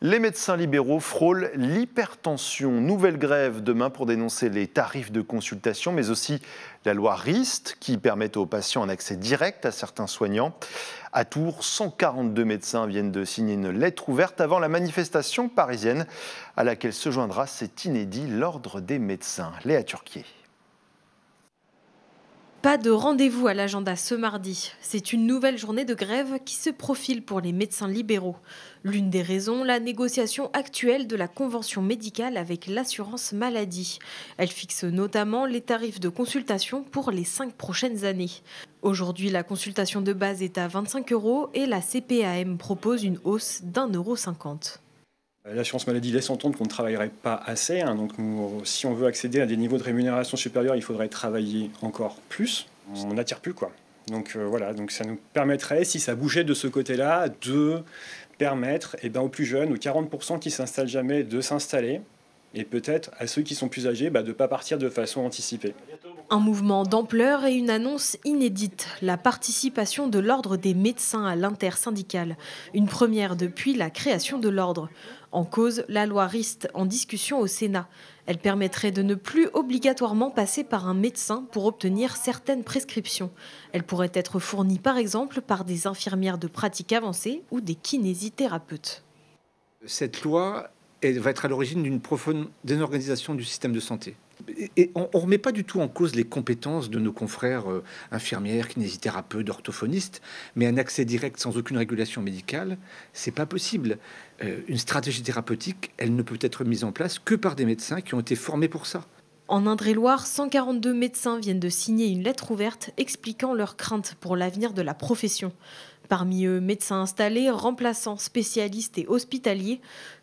Les médecins libéraux frôlent l'hypertension. Nouvelle grève demain pour dénoncer les tarifs de consultation, mais aussi la loi RIST qui permet aux patients un accès direct à certains soignants. À Tours, 142 médecins viennent de signer une lettre ouverte avant la manifestation parisienne à laquelle se joindra, c'est inédit, l'Ordre des médecins. Léa Turquier. Pas de rendez-vous à l'agenda ce mardi. C'est une nouvelle journée de grève qui se profile pour les médecins libéraux. L'une des raisons, la négociation actuelle de la convention médicale avec l'assurance maladie. Elle fixe notamment les tarifs de consultation pour les 5 prochaines années. Aujourd'hui, la consultation de base est à 25 € et la CPAM propose une hausse d'1,50 €. L'assurance maladie laisse entendre qu'on ne travaillerait pas assez. Donc si on veut accéder à des niveaux de rémunération supérieurs, il faudrait travailler encore plus. On n'attire plus, quoi. Donc voilà, donc ça nous permettrait, si ça bougeait de ce côté-là, de permettre aux plus jeunes, aux 40% qui ne s'installent jamais, de s'installer. Et peut-être à ceux qui sont plus âgés, de ne pas partir de façon anticipée. Un mouvement d'ampleur et une annonce inédite, la participation de l'Ordre des médecins à l'intersyndicale. Une première depuis la création de l'Ordre. En cause, la loi RIST en discussion au Sénat. Elle permettrait de ne plus obligatoirement passer par un médecin pour obtenir certaines prescriptions. Elle pourrait être fournie par exemple par des infirmières de pratique avancée ou des kinésithérapeutes. Cette loi va être à l'origine d'une profonde désorganisation du système de santé. Et on ne remet pas du tout en cause les compétences de nos confrères infirmières, kinésithérapeutes, orthophonistes, mais un accès direct sans aucune régulation médicale, c'est pas possible. Une stratégie thérapeutique, elle ne peut être mise en place que par des médecins qui ont été formés pour ça. En Indre-et-Loire, 142 médecins viennent de signer une lettre ouverte expliquant leurs craintes pour l'avenir de la profession. Parmi eux, médecins installés, remplaçants, spécialistes et hospitaliers,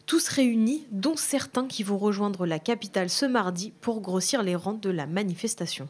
tous réunis, dont certains qui vont rejoindre la capitale ce mardi pour grossir les rangs de la manifestation.